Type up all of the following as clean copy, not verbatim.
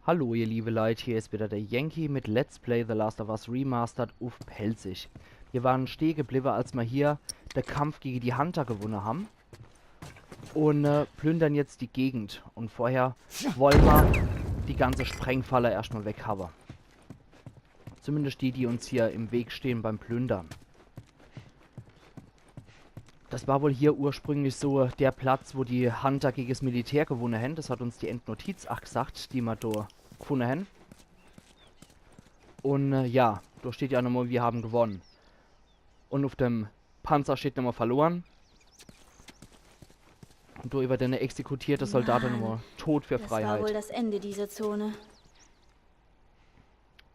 Hallo ihr liebe Leute, hier ist wieder der Yankee mit Let's Play The Last of Us Remastered auf Pelzig. Wir waren stehen geblieben, als wir hier den Kampf gegen die Hunter gewonnen haben. Und plündern jetzt die Gegend. Und vorher wollen wir die ganze Sprengfalle erstmal weghaben. Zumindest die, die uns hier im Weg stehen beim Plündern. Das war wohl hier ursprünglich so der Platz, wo die Hunter gegen das Militär gewonnen haben. Das hat uns die Endnotiz auch gesagt, die wir da gefunden haben. Und ja, da steht ja nochmal, wir haben gewonnen. Und auf dem Panzer steht nochmal verloren. Und da über deine exekutierte Soldaten nochmal tot für Das Freiheit. war wohl das Ende dieser Zone.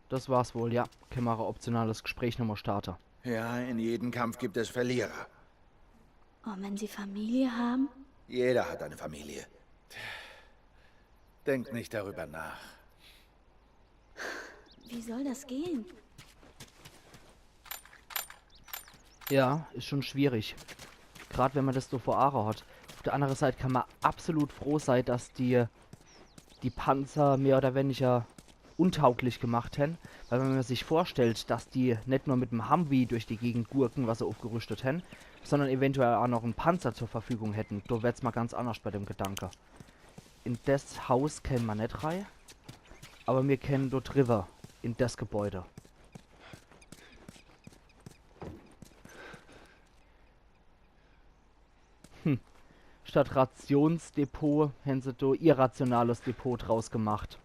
Das war's wohl, ja. Können wir ein optionales Gespräch nochmal starten. Ja, in jedem Kampf gibt es Verlierer. Und wenn sie Familie haben? Jeder hat eine Familie. Denk nicht darüber nach. Wie soll das gehen? Ja, ist schon schwierig. Gerade wenn man das so vor Augen hat. Auf der anderen Seite kann man absolut froh sein, dass die Panzer mehr oder weniger untauglich gemacht haben. Weil wenn man sich vorstellt, dass die nicht nur mit dem Humvee durch die Gegend gurken, was sie aufgerüstet haben, sondern eventuell auch noch einen Panzer zur Verfügung hätten, da wird's mal ganz anders bei dem Gedanke. In das Haus kennen wir nicht rein, aber wir kennen dort River, in das Gebäude. Statt Rationsdepot haben sie da irrationales Depot draus gemacht.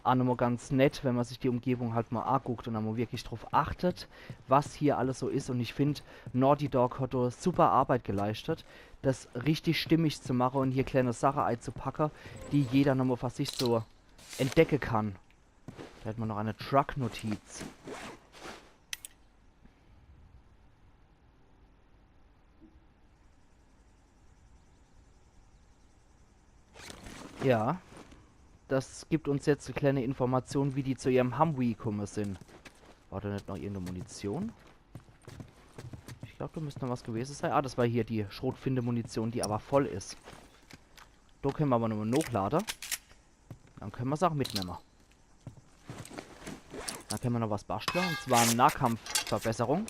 Auch nochmal ganz nett, wenn man sich die Umgebung halt mal anguckt und dann mal wirklich drauf achtet, was hier alles so ist. Und ich finde, Naughty Dog hat da super Arbeit geleistet, das richtig stimmig zu machen und hier kleine Sachen einzupacken, die jeder nochmal für sich so entdecken kann. Da hat man noch eine Truck-Notiz. Ja, das gibt uns jetzt eine kleine Information, wie die zu ihrem Humvee gekommen sind. War da nicht noch irgendeine Munition? Ich glaube, da müsste noch was gewesen sein. Ah, das war hier die Schrotfinde-Munition, die aber voll ist. Da können wir aber nur nachladen. Dann können wir es auch mitnehmen. Dann können wir noch was basteln. Und zwar eine Nahkampfverbesserung.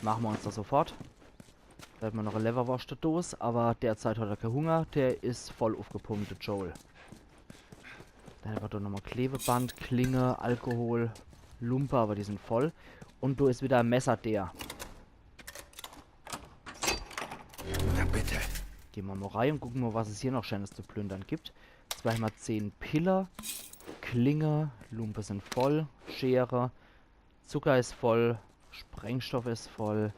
Machen wir uns das sofort. Da hat man noch eine Leverwurst-Dose, aber derzeit hat er keinen Hunger. Der ist voll aufgepumpt, der Joel. Dann haben wir da nochmal Klebeband, Klinge, Alkohol, Lumpe, aber die sind voll. Und da ist wieder ein Messer der. Na bitte. Gehen wir mal rein und gucken mal, was es hier noch Schönes zu plündern gibt. 2x10 Piller, Klinge, Lumpe sind voll, Schere, Zucker ist voll, Sprengstoff ist voll,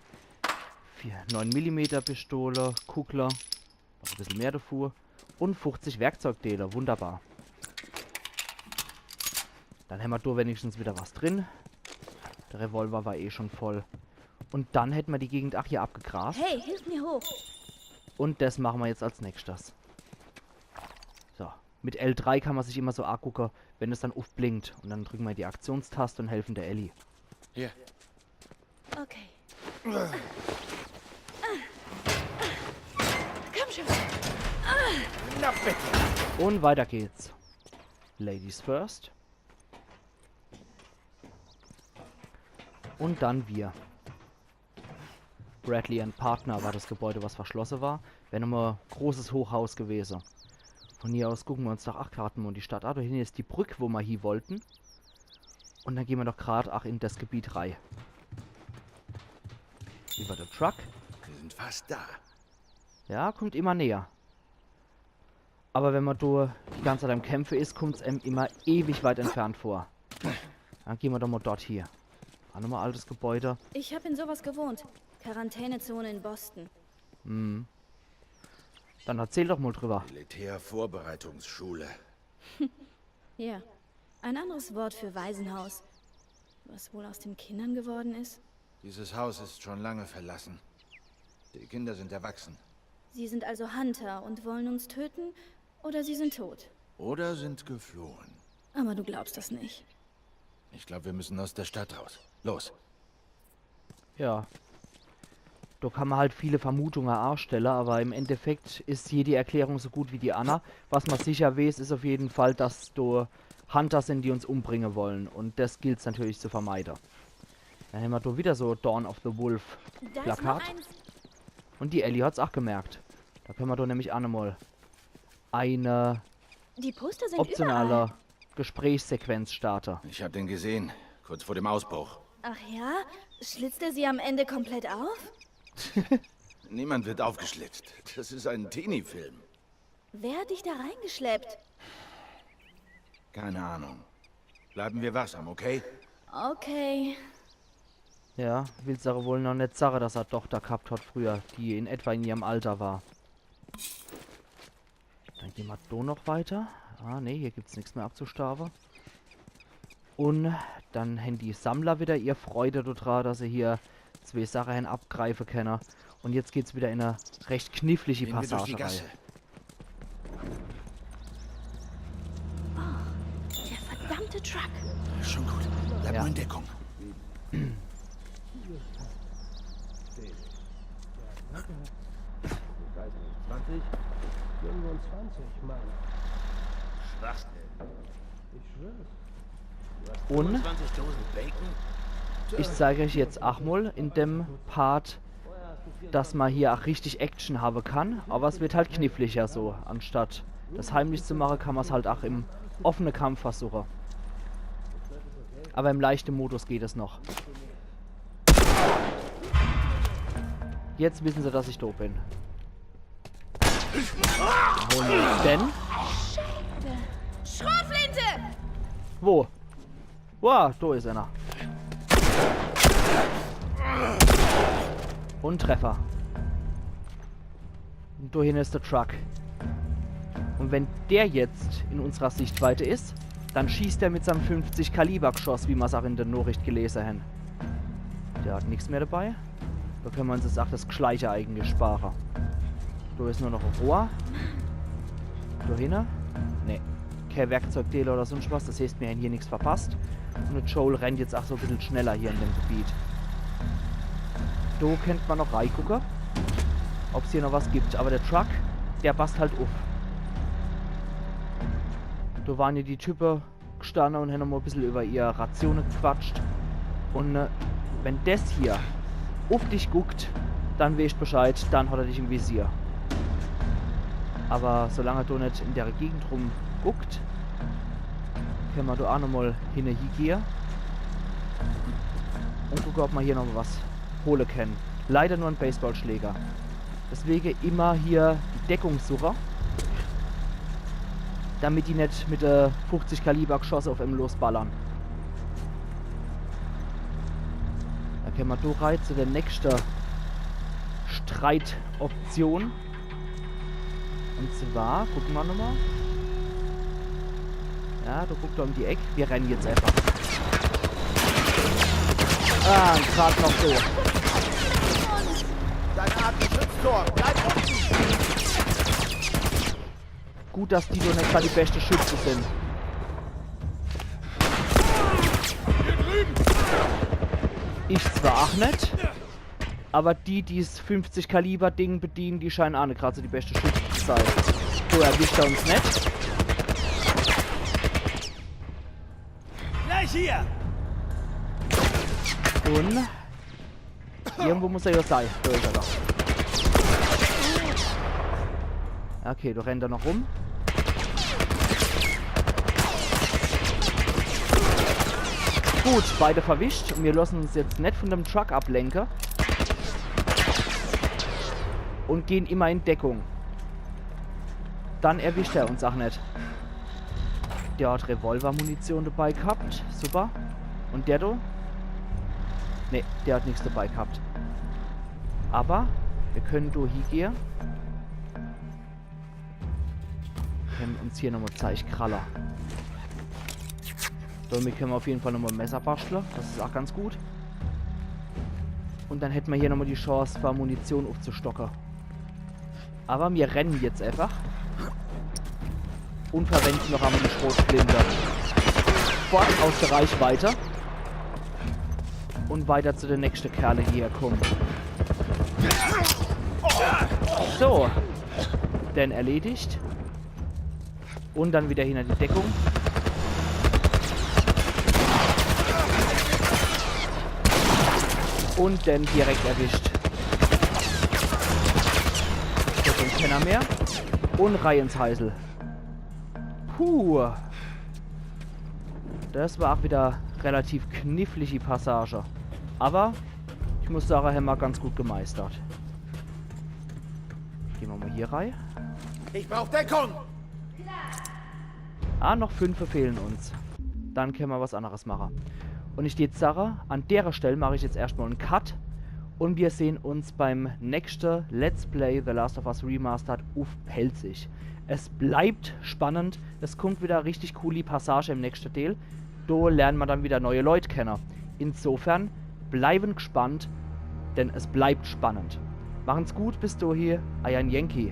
9 mm Pistole, Kuckler, noch ein bisschen mehr davor und 50 Werkzeugteile, wunderbar. Dann haben wir da wenigstens wieder was drin. Der Revolver war eh schon voll. Und dann hätten wir die Gegend hier abgegrast. Hey, hilf mir hoch! Und das machen wir jetzt als nächstes. So. Mit L3 kann man sich immer so angucken, wenn es dann aufblinkt. Und dann drücken wir die Aktionstaste und helfen der Ellie. Hier. Okay. Komm schon! Na bitte. Und weiter geht's. Ladies first. Und dann wir. Bradley and Partner war das Gebäude, was verschlossen war. Wäre nochmal ein großes Hochhaus gewesen. Von hier aus gucken wir uns doch gerade mal die Stadt an. Da hinten ist die Brücke, wo wir hier wollten. Und dann gehen wir doch gerade in das Gebiet rein. Über den Truck. Wir sind fast da. Ja, kommt immer näher. Aber wenn man da die ganze Zeit am Kämpfen ist, kommt es einem immer ewig weit entfernt vor. Dann gehen wir doch mal dort hier. Auch nochmal altes Gebäude. Ich habe in sowas gewohnt. Quarantänezone in Boston. Hm. Dann erzähl doch mal drüber. Militärvorbereitungsschule. Ja. Ein anderes Wort für Waisenhaus. Was wohl aus den Kindern geworden ist? Dieses Haus ist schon lange verlassen. Die Kinder sind erwachsen. Sie sind also Hunter und wollen uns töten? Oder sie sind tot? Oder sind geflohen. Aber du glaubst das nicht. Ich glaube, wir müssen aus der Stadt raus. Los. Ja. Da kann man halt viele Vermutungen anstellen, aber im Endeffekt ist jede Erklärung so gut wie die Anna. Was man sicher weiß, ist auf jeden Fall, dass da Hunter sind, die uns umbringen wollen. Und das gilt es natürlich zu vermeiden. Dann haben wir da wieder so Dawn of the Wolf Da ist noch Plakat. eins. Und die Ellie hat es auch gemerkt. Da können wir doch nämlich auch nochmal eine Die Poster sind optionale überall. Gesprächssequenz starten. Ich habe den gesehen, kurz vor dem Ausbruch. Ach ja? Schlitzt er sie am Ende komplett auf? Niemand wird aufgeschlitzt. Das ist ein Teenie-Film. Wer hat dich da reingeschleppt? Keine Ahnung. Bleiben wir wachsam, okay? Okay. Ja, will Sache wohl noch nicht sagen, dass er eine Tochter gehabt hat früher, die in etwa in ihrem Alter war. Dann gehen wir da noch weiter. Ah, ne, hier gibt es nichts mehr abzustaben. Und dann haben die Sammler wieder ihr Freude daran, dass sie hier 2 Sachen abgreifen können. Und jetzt geht's wieder in eine recht knifflige Gehen wir durch die Passage Gasse. Oh, der verdammte Truck. Schon gut. Bleib Ja. nur in Deckung. Und ich zeige euch jetzt auch mal in dem Part, dass man hier auch richtig Action haben kann, aber es wird halt kniffliger so. Anstatt das heimlich zu machen, kann man es halt auch im offenen Kampf versuchen. Aber im leichten Modus geht es noch. Jetzt wissen sie, dass ich doof bin. Dann holen wir uns den. Schrotflinte! Wo? Wow, da ist einer. Und Treffer. Und da hinten ist der Truck. Und wenn der jetzt in unserer Sichtweite ist, dann schießt er mit seinem 50 Kaliber Geschoss, wie wir es auch in der Nachricht gelesen haben. Der hat nichts mehr dabei. Da können wir uns jetzt auch das Geschleiche eigentlich sparen. Da ist nur noch ein Rohr. Da hinten. Ne, kein Werkzeugdealer oder sonst was. Das heißt, wir haben hier nichts verpasst. Und der Joel rennt jetzt auch so ein bisschen schneller hier in dem Gebiet. Da könnte man noch reingucken, ob es hier noch was gibt. Aber der Truck, der passt halt auf. Da waren ja die Typen gestanden und haben noch mal ein bisschen über ihre Rationen gequatscht. Und wenn das hier auf dich guckt, dann weißt Bescheid, dann hat er dich im Visier. Aber solange du nicht in der Gegend rum guckt, können wir da auch noch mal hingehen und gucken, ob wir hier noch was holen können. Leider nur ein Baseballschläger. Deswegen immer hier die Deckung suchen, damit die nicht mit der 50 Kaliber Geschosse auf ihm losballern. Da können wir da rein zu der nächsten Streitoption. Und zwar, gucken wir nochmal. Ja, da guckt er um die Ecke. Wir rennen jetzt einfach. Ah, gerade noch so. Dein Atem schützt Tor. Bleib unten. Gut, dass die doch nicht gerade die beste Schütze sind. Ich zwar auch nicht, aber die, die das 50 Kaliber Ding bedienen, die scheinen auch nicht gerade so die beste Schütze zu sein. So, erwischt er uns nicht. Gleich hier. Und irgendwo muss er ja sein. Da ist er doch. Okay, du rennt er noch rum. Gut, beide verwischt. Und wir lassen uns jetzt nicht von dem Truck ablenken. Und gehen immer in Deckung. Dann erwischt er uns auch nicht. Der hat Revolvermunition dabei gehabt. Super. Und der da? Ne, der hat nichts dabei gehabt. Aber wir können da hingehen. Wir können uns hier nochmal zeigen, Kraller. Damit können wir auf jeden Fall nochmal ein Messer basteln. Das ist auch ganz gut. Und dann hätten wir hier nochmal die Chance, für Munition aufzustocken. Aber wir rennen jetzt einfach. Und verwenden noch einmal die Schrotflinte. Fort aus der Reichweite. Und weiter zu den nächsten Kerle hier kommen. So. Denn erledigt. Und dann wieder hinter die Deckung. Und dann direkt erwischt. So, den Kenner mehr. Und rein ins Heißel. Puh. Das war auch wieder relativ knifflig, die Passage. Aber ich muss sagen, haben wir ganz gut gemeistert. Gehen wir mal hier rein. Ich brauche Deckung! Ah, noch 5 fehlen uns. Dann können wir was anderes machen. Und ich würde sagen, an der Stelle mache ich jetzt erstmal einen Cut. Und wir sehen uns beim nächsten Let's Play The Last of Us Remastered auf Pelzig. Es bleibt spannend. Es kommt wieder richtig coole Passage im nächsten Teil. Da lernen wir dann wieder neue Leute kennen. Insofern bleiben gespannt, denn es bleibt spannend. Machen's gut, bis dahin, euer Yankee.